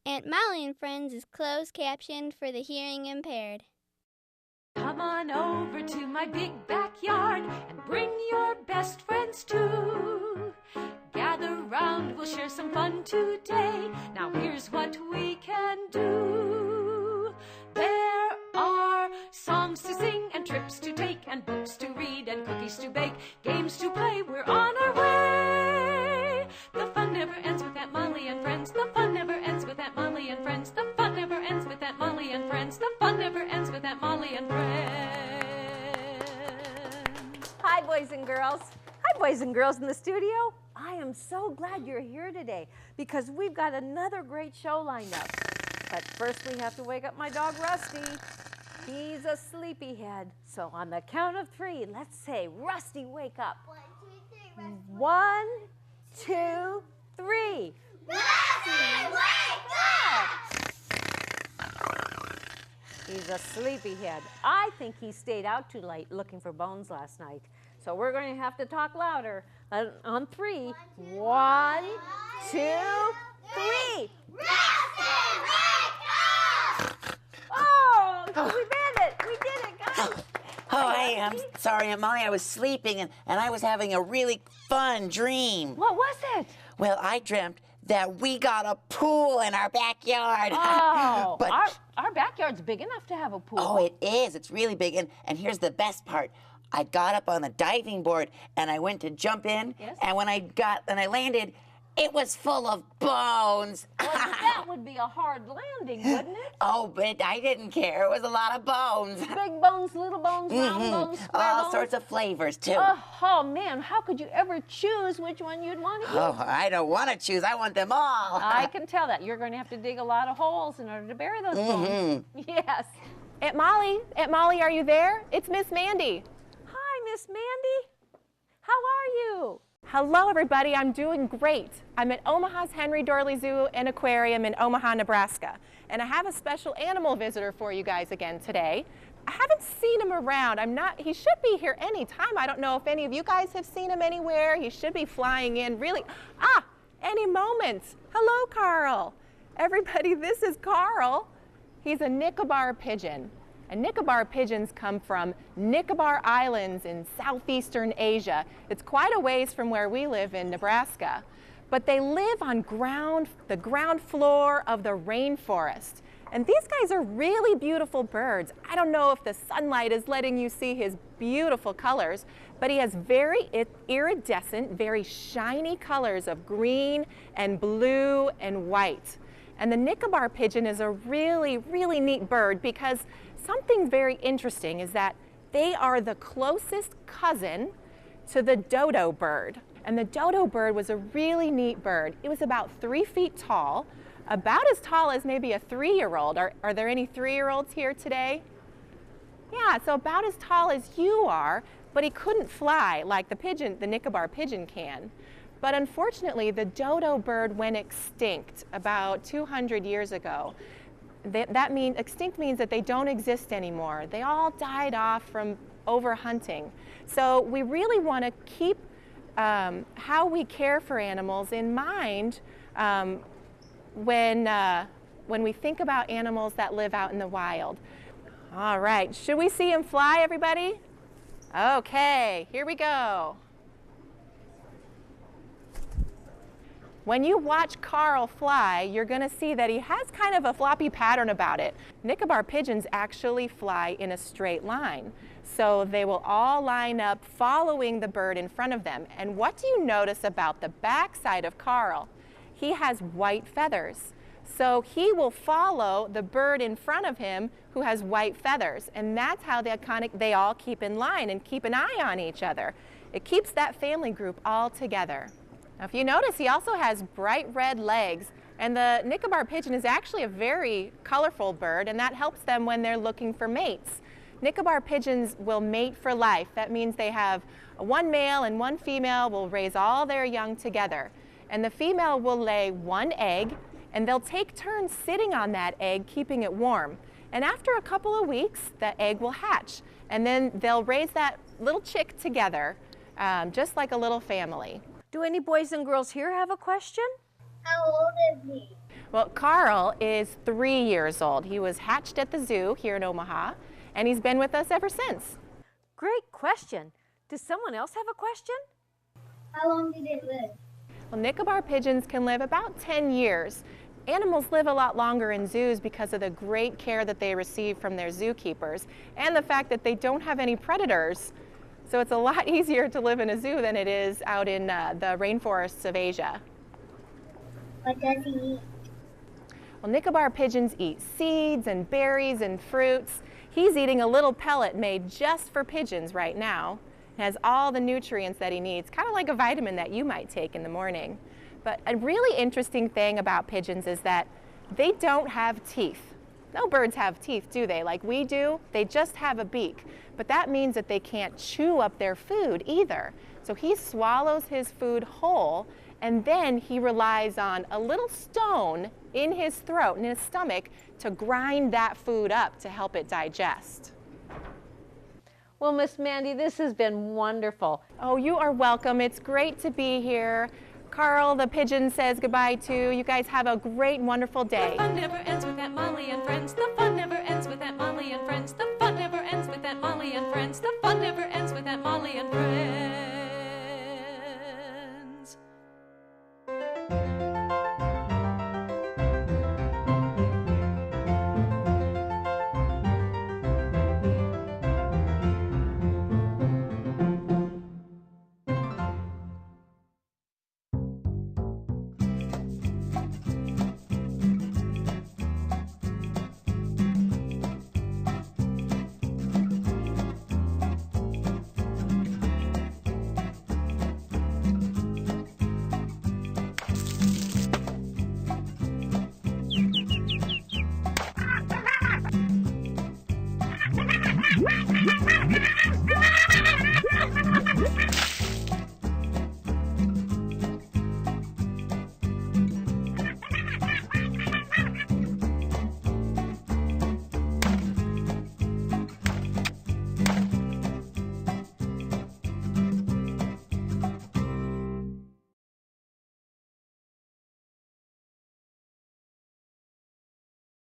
Aunt Molly and Friends is closed captioned for the hearing impaired. Come on over to my big backyard and bring your best friends too. Gather round, we'll share some fun today. Now here's what we can do. There are songs to sing and trips to take and books to read and cookies to bake, games to play, we're on our way. The fun never ends with Aunt Molly and Friends. The fun never ends with Aunt Molly and Friends. The fun never ends with Aunt Molly and Friends. The fun never ends with Aunt Molly and Friends. Hi, boys and girls. Hi, boys and girls in the studio. I am so glad you're here today because we've got another great show lined up. But first we have to wake up my dog, Rusty. He's a sleepyhead. So on the count of 3, let's say, Rusty, wake up. 1, 2, 3. Rusty, wake up! He's a sleepyhead. I think he stayed out too late looking for bones last night. So we're going to have to talk louder. On 3. 1, 2, 3. Rusty, wake up! Oh, we did it. We did it, guys. I'm sorry, Aunt Molly. I was sleeping and I was having a really fun dream. What was it? Well, I dreamt that we got a pool in our backyard. Oh, But our backyard's big enough to have a pool. oh, it is. It's really big. And here's the best part. I got up on the diving board and I went to jump in. Yes. And when I landed, it was full of bones. Well, that would be a hard landing, wouldn't it? Oh, but I didn't care. It was a lot of bones. Big bones, little bones, round bones, square All bones. sorts of flavors, too. Oh, man, how could you ever choose which one you'd want to eat? Oh, I don't want to choose. I want them all. I can tell that. You're going to have to dig a lot of holes in order to bury those bones. Yes. Aunt Molly, are you there? It's Miss Mandy. Hi, Miss Mandy. How are you? Hello, everybody. I'm doing great. I'm at Omaha's Henry Dorley Zoo and Aquarium in Omaha, Nebraska. And I have a special animal visitor for you guys again today. I haven't seen him around. He should be here anytime. I don't know if any of you guys have seen him anywhere. He should be flying in really, any moment. Hello, Carl. Everybody, this is Carl. He's a Nicobar pigeon. And Nicobar pigeons come from Nicobar Islands in southeastern Asia. It's quite a ways from where we live in Nebraska. But they live on the ground floor of the rainforest. And these guys are really beautiful birds. I don't know if the sunlight is letting you see his beautiful colors, but he has very iridescent, very shiny colors of green and blue and white. And the Nicobar pigeon is a really, really neat bird because something very interesting is that they are the closest cousin to the dodo bird. And the dodo bird was a really neat bird. It was about 3 feet tall, about as tall as maybe a 3-year-old. Are there any 3-year-olds here today? Yeah, so about as tall as you are, but he couldn't fly like the Nicobar pigeon can. But unfortunately, the dodo bird went extinct about 200 years ago. Extinct means that they don't exist anymore. They all died off from overhunting. So we really want to keep how we care for animals in mind when we think about animals that live out in the wild. All right, should we see him fly, everybody? Okay, here we go. When you watch Carl fly, you're going to see that he has kind of a floppy pattern about it. Nicobar pigeons actually fly in a straight line. So they will all line up following the bird in front of them. And what do you notice about the backside of Carl? He has white feathers. So he will follow the bird in front of him who has white feathers. And that's how they all keep in line and keep an eye on each other. It keeps that family group all together. Now, if you notice, he also has bright red legs, and the Nicobar pigeon is actually a very colorful bird, and that helps them when they're looking for mates. Nicobar pigeons will mate for life. That means they have one male and one female will raise all their young together. And the female will lay 1 egg, and they'll take turns sitting on that egg, keeping it warm. And after a couple of weeks, the egg will hatch, and then they'll raise that little chick together, just like a little family. Do any boys and girls here have a question? How old is he? Well, Carl is 3 years old. He was hatched at the zoo here in Omaha, and he's been with us ever since. Great question. Does someone else have a question? How long did it live? Well, Nicobar pigeons can live about 10 years. Animals live a lot longer in zoos because of the great care that they receive from their zookeepers and the fact that they don't have any predators. So it's a lot easier to live in a zoo than it is out in the rainforests of Asia. What does he eat? Well, Nicobar pigeons eat seeds and berries and fruits. He's eating a little pellet made just for pigeons right now. It has all the nutrients that he needs, kind of like a vitamin that you might take in the morning. But a really interesting thing about pigeons is that they don't have teeth. No birds have teeth, do they? Like we do, they just have a beak. But that means that they can't chew up their food either. So he swallows his food whole, and then he relies on a little stone in his throat, in his stomach, to grind that food up to help it digest. Well, Miss Mandy, this has been wonderful. Oh, you are welcome. It's great to be here. Carl, the pigeon, says goodbye too. You guys have a great, wonderful day. The fun never ends with Aunt Molly and friends. The fun never ends with Aunt Molly and friends. The fun never ends with Aunt Molly and friends. The fun never ends with Aunt Molly and friends.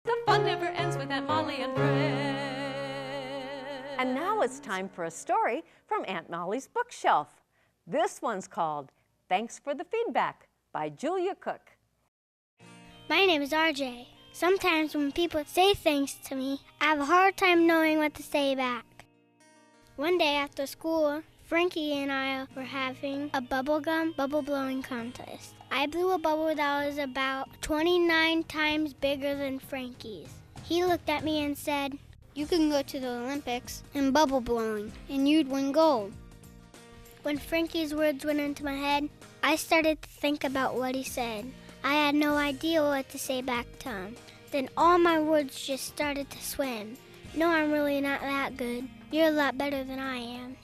The fun never ends with Aunt Molly and friends. And now it's time for a story from Aunt Molly's bookshelf. This one's called Thanks for the Feedback by Julia Cook. My name is RJ. Sometimes when people say things to me, I have a hard time knowing what to say back. One day after school, Frankie and I were having a bubblegum bubble blowing contest. I blew a bubble that was about 29 times bigger than Frankie's. He looked at me and said, "You can go to the Olympics in bubble blowing, and you'd win gold." When Frankie's words went into my head, I started to think about what he said. I had no idea what to say back to him. Then all my words just started to swim. No, I'm really not that good. You're a lot better than I am.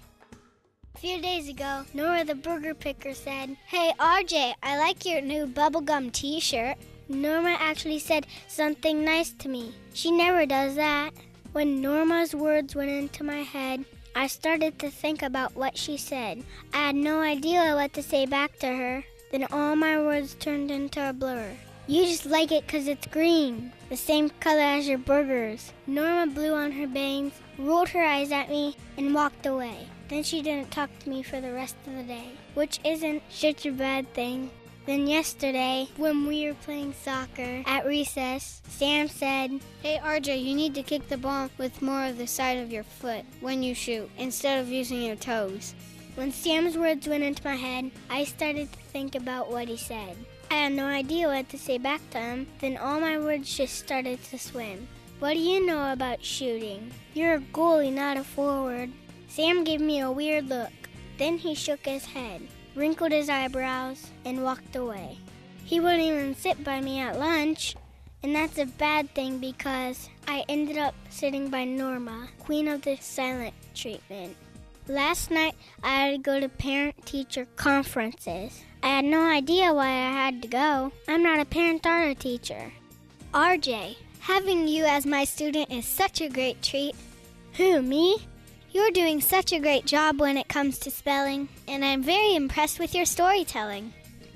A few days ago, Nora the burger picker said, "Hey RJ, I like your new bubblegum t-shirt." Norma actually said something nice to me. She never does that. When Norma's words went into my head, I started to think about what she said. I had no idea what to say back to her. Then all my words turned into a blur. "You just like it 'cause it's green, the same color as your burgers." Norma blew on her bangs, rolled her eyes at me, and walked away. Then she didn't talk to me for the rest of the day, which isn't such a bad thing. Then yesterday, when we were playing soccer at recess, Sam said, "Hey RJ, you need to kick the ball with more of the side of your foot when you shoot, instead of using your toes." When Sam's words went into my head, I started to think about what he said. I had no idea what to say back to him. Then all my words just started to swim. "What do you know about shooting? You're a goalie, not a forward." Sam gave me a weird look. Then he shook his head, wrinkled his eyebrows, and walked away. He wouldn't even sit by me at lunch, and that's a bad thing because I ended up sitting by Norma, queen of the silent treatment. Last night, I had to go to parent-teacher conferences. I had no idea why I had to go. I'm not a parent or a teacher. RJ, having you as my student is such a great treat. Who, me? You're doing such a great job when it comes to spelling, and I'm very impressed with your storytelling.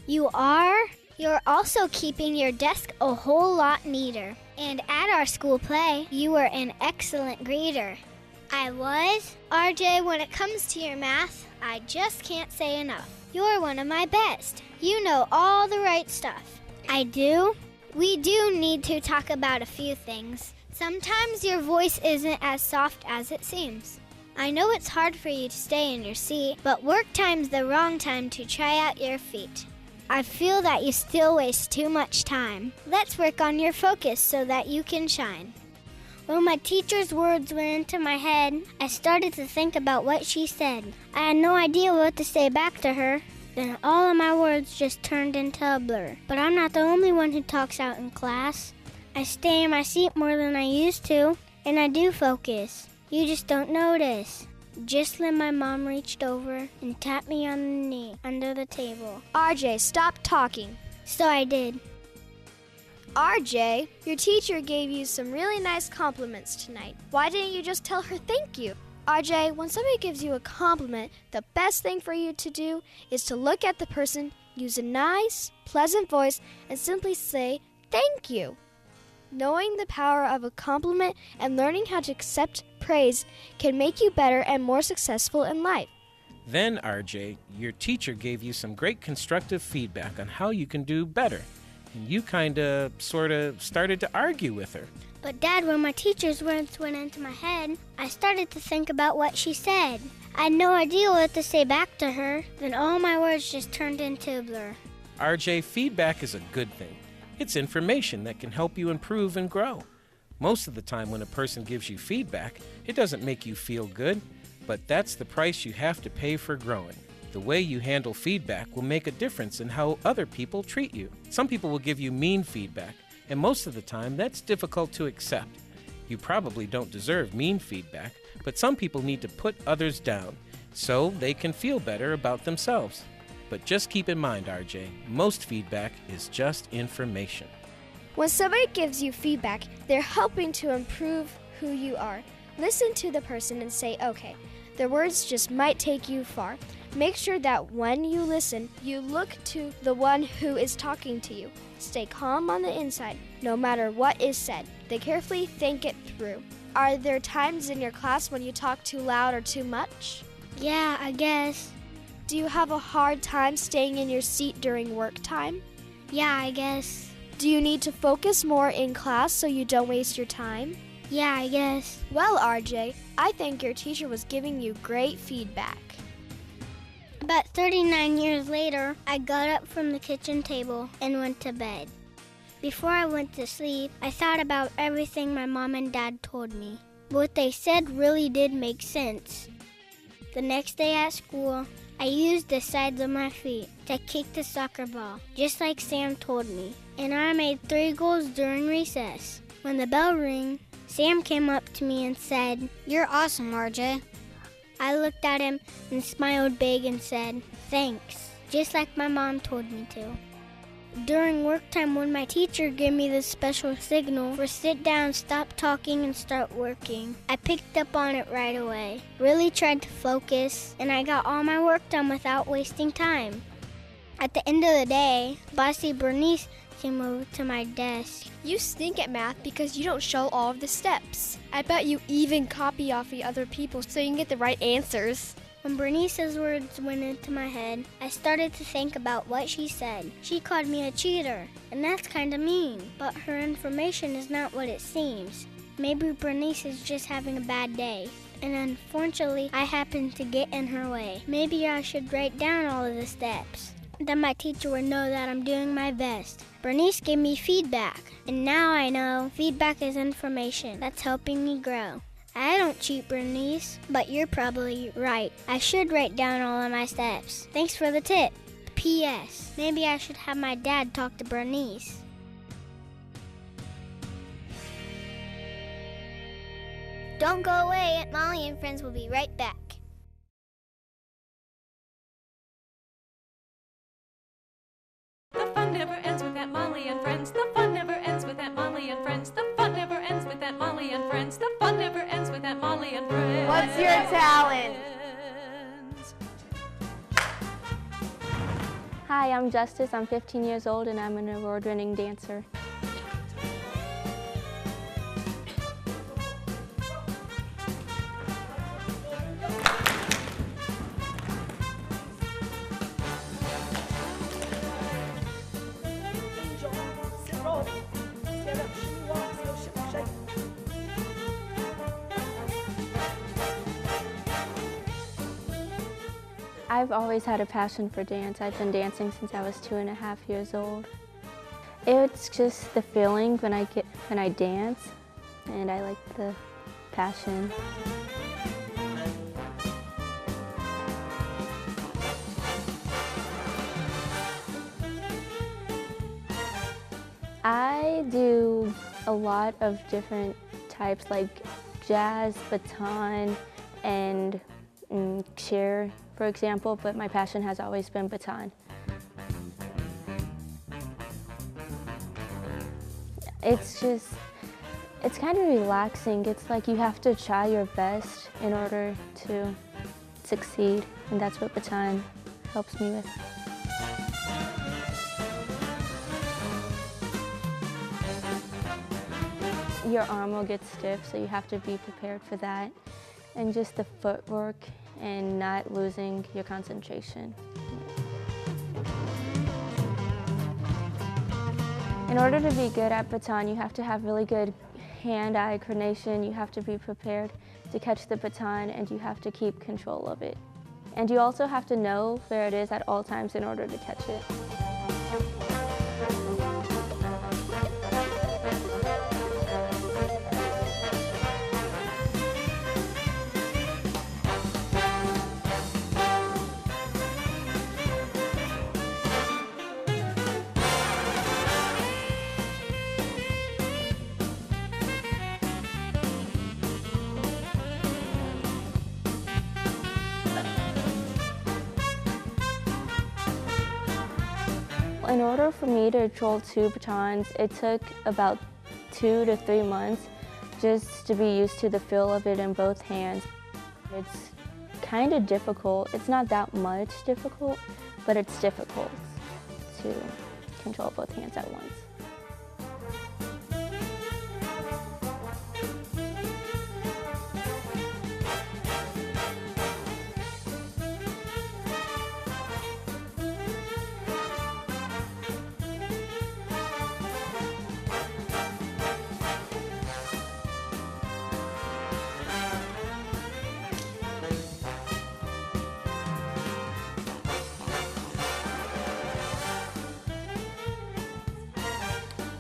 You are? You're also keeping your desk a whole lot neater. And at our school play, you were an excellent greeter. I was. RJ, when it comes to your math, I just can't say enough. You're one of my best. You know all the right stuff. I do? We do need to talk about a few things. Sometimes your voice isn't as soft as it seems. I know it's hard for you to stay in your seat, but work time's the wrong time to try out your feet. I feel that you still waste too much time. Let's work on your focus so that you can shine. When my teacher's words went into my head, I started to think about what she said. I had no idea what to say back to her. Then all of my words just turned into a blur. But I'm not the only one who talks out in class. I stay in my seat more than I used to, and I do focus. You just don't notice. Just then my mom reached over and tapped me on the knee under the table. RJ, stop talking. So I did. RJ, your teacher gave you some really nice compliments tonight. Why didn't you just tell her thank you? RJ, when somebody gives you a compliment, the best thing for you to do is to look at the person, use a nice, pleasant voice, and simply say thank you. Knowing the power of a compliment and learning how to accept praise can make you better and more successful in life. Then, RJ, your teacher gave you some great constructive feedback on how you can do better. And you sort of started to argue with her. But Dad, when my teacher's words went into my head, I started to think about what she said. I had no idea what to say back to her. Then all my words just turned into a blur. RJ, feedback is a good thing. It's information that can help you improve and grow. Most of the time when a person gives you feedback, it doesn't make you feel good, but that's the price you have to pay for growing. The way you handle feedback will make a difference in how other people treat you. Some people will give you mean feedback, and most of the time that's difficult to accept. You probably don't deserve mean feedback, but some people need to put others down so they can feel better about themselves. But just keep in mind, RJ, most feedback is just information. When somebody gives you feedback, they're helping to improve who you are. Listen to the person and say, okay, their words just might take you far. Make sure that when you listen, you look to the one who is talking to you. Stay calm on the inside, no matter what is said. Then carefully think it through. Are there times in your class when you talk too loud or too much? Yeah, I guess. Do you have a hard time staying in your seat during work time? Yeah, I guess. Do you need to focus more in class so you don't waste your time? Yeah, I guess. Well, RJ, I think your teacher was giving you great feedback. About 39 years later, I got up from the kitchen table and went to bed. Before I went to sleep, I thought about everything my mom and dad told me. What they said really did make sense. The next day at school, I used the sides of my feet to kick the soccer ball, just like Sam told me. And I made 3 goals during recess. When the bell rang, Sam came up to me and said, "You're awesome, RJ." I looked at him and smiled big and said, "Thanks," just like my mom told me to. During work time, when my teacher gave me the special signal for sit down, stop talking, and start working, I picked up on it right away. Really tried to focus, and I got all my work done without wasting time. At the end of the day, Bossy Bernice came over to my desk. You stink at math because you don't show all of the steps. I bet you even copy off the other people so you can get the right answers. When Bernice's words went into my head, I started to think about what she said. She called me a cheater, and that's kind of mean, but her information is not what it seems. Maybe Bernice is just having a bad day, and unfortunately, I happened to get in her way. Maybe I should write down all of the steps. Then my teacher would know that I'm doing my best. Bernice gave me feedback, and now I know feedback is information that's helping me grow. I don't cheat, Bernice, but you're probably right. I should write down all of my steps. Thanks for the tip. P.S. Maybe I should have my dad talk to Bernice. Don't go away. Molly and Friends will be right back. The fun never ends with Aunt Molly and Friends. The fun never ends with Aunt Molly and Friends. The fun never ends with Aunt Molly and Friends. The fun never ends with Aunt Molly and Friends. What's your talent? Hi, I'm Justice. I'm 15 years old and I'm an award-winning dancer. I've always had a passion for dance. I've been dancing since I was 2.5 years old. It's just the feeling when I dance, and I like the passion. I do a lot of different types like jazz, baton, and chair, for example, but my passion has always been baton. It's kind of relaxing. It's like you have to try your best in order to succeed, and that's what baton helps me with. Your arm will get stiff, so you have to be prepared for that. And just the footwork and not losing your concentration. In order to be good at baton, you have to have really good hand-eye coordination. You have to be prepared to catch the baton, and you have to keep control of it. And you also have to know where it is at all times in order to catch it. In order for me to control 2 batons, it took about 2 to 3 months just to be used to the feel of it in both hands. It's kind of difficult. It's not that much difficult, but it's difficult to control both hands at once.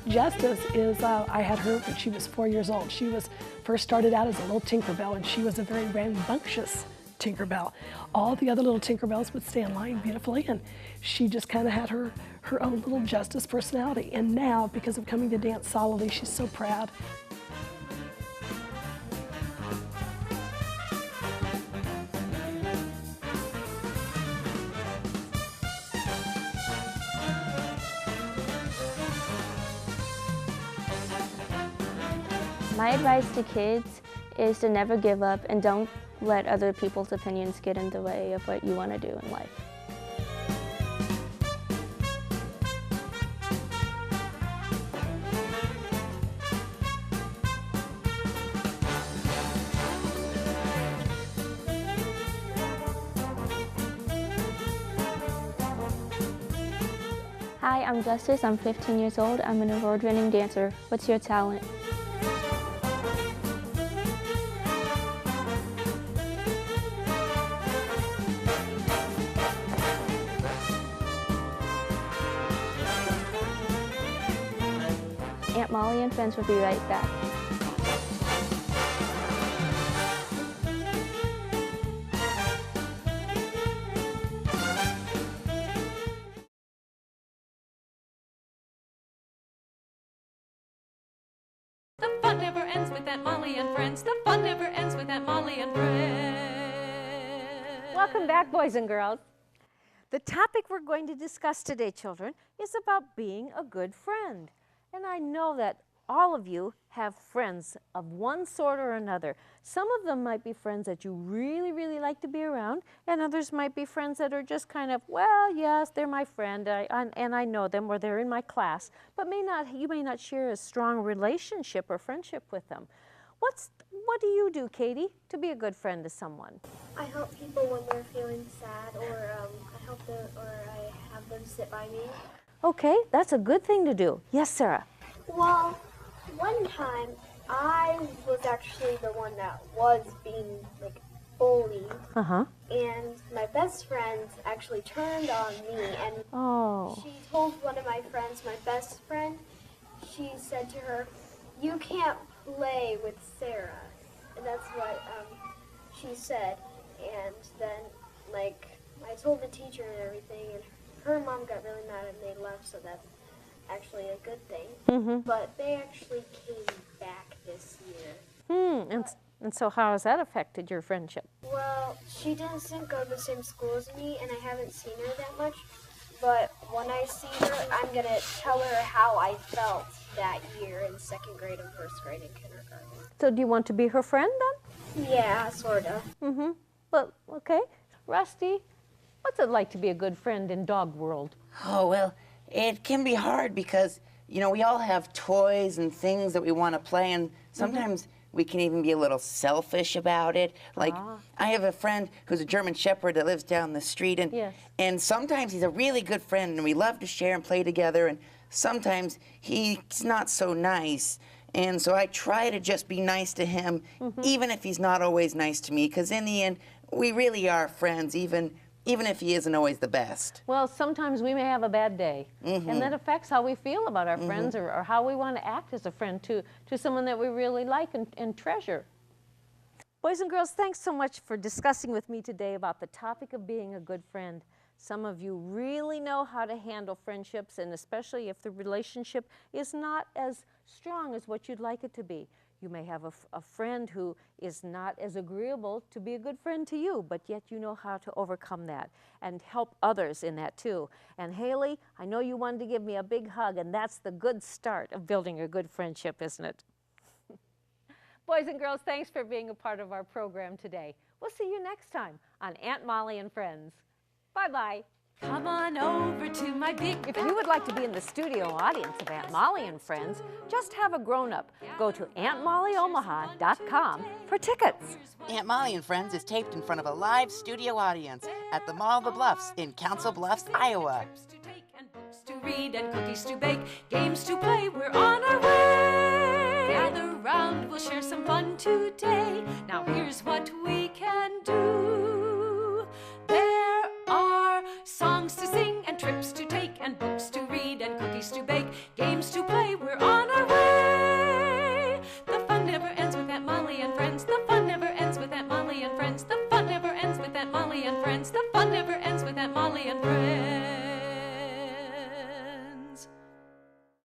Justice is, I had her when she was 4 years old. She was first started out as a little Tinkerbell, and she was a very rambunctious Tinkerbell. All the other little Tinkerbells would stay in line beautifully, and she just kind of had her own little Justice personality. And now, because of coming to dance solidly, she's so proud. My advice to kids is to never give up and don't let other people's opinions get in the way of what you want to do in life. Hi, I'm Justice. I'm 15 years old. I'm an award-winning dancer. What's your talent? Aunt Molly and friends will be right back. The fun never ends with Aunt Molly and friends. The fun never ends with Aunt Molly and friends. Welcome back, boys and girls. The topic we're going to discuss today, children, is about being a good friend. And I know that all of you have friends of one sort or another. Some of them might be friends that you really, really like to be around, and others might be friends that are just kind of, well, yes, they're my friend, and I know them, or they're in my class, but you may not share a strong relationship or friendship with them. What do you do, Katie, to be a good friend to someone? I help people when they're feeling sad, or I have them sit by me. Okay, that's a good thing to do. Yes, Sarah? Well, one time I was actually the one that was being bullied. And my best friend actually turned on me, and she told one of my friends, my best friend, she said to her, "You can't play with Sarah." And that's what she said. And then I told the teacher and everything, and her mom got really mad and they left, so that's actually a good thing. But they actually came back this year. And so how has that affected your friendship? Well, she doesn't go to the same school as me, and I haven't seen her that much. But when I see her, I'm going to tell her how I felt that year in 2nd grade and 1st grade and kindergarten. So do you want to be her friend then? Yeah, sort of. Well, okay. Rusty, what's it like to be a good friend in dog world? Oh, well, it can be hard because, you know, we all have toys and things that we want to play, and sometimes we can even be a little selfish about it. Like, I have a friend who's a German Shepherd that lives down the street, and sometimes he's a really good friend, and we love to share and play together, and sometimes he's not so nice. And so I try to just be nice to him, even if he's not always nice to me, because in the end, we really are friends, even if he isn't always the best. Well, sometimes we may have a bad day, and that affects how we feel about our friends or how we want to act as a friend to someone that we really like and treasure. Boys and girls, thanks so much for discussing with me today about the topic of being a good friend. Some of you really know how to handle friendships, and especially if the relationship is not as strong as what you'd like it to be. You may have a friend who is not as agreeable to be a good friend to you, but yet you know how to overcome that and help others in that too. And Haley, I know you wanted to give me a big hug, and that's the good start of building a good friendship, isn't it? Boys and girls, thanks for being a part of our program today. We'll see you next time on Aunt Molly and Friends. Bye-bye. Come on over to my big If you would like to be in the studio audience of Aunt Molly and Friends, just have a grown-up. Go to AuntMollyOmaha.com for tickets. Aunt Molly and Friends is taped in front of a live studio audience at the Mall of the Bluffs in Council Bluffs, Iowa. Books to read and cookies to bake, games to play, we're on our way. Gather round, we'll share some fun today. Now here's what we can do. There are songs to sing and trips to take and books to read and cookies to bake, games to play, we're on our way. The fun never ends with Aunt Molly and Friends. The fun never ends with Aunt Molly and Friends. The fun never ends with Aunt Molly and Friends. The fun never ends with Aunt Molly and Friends.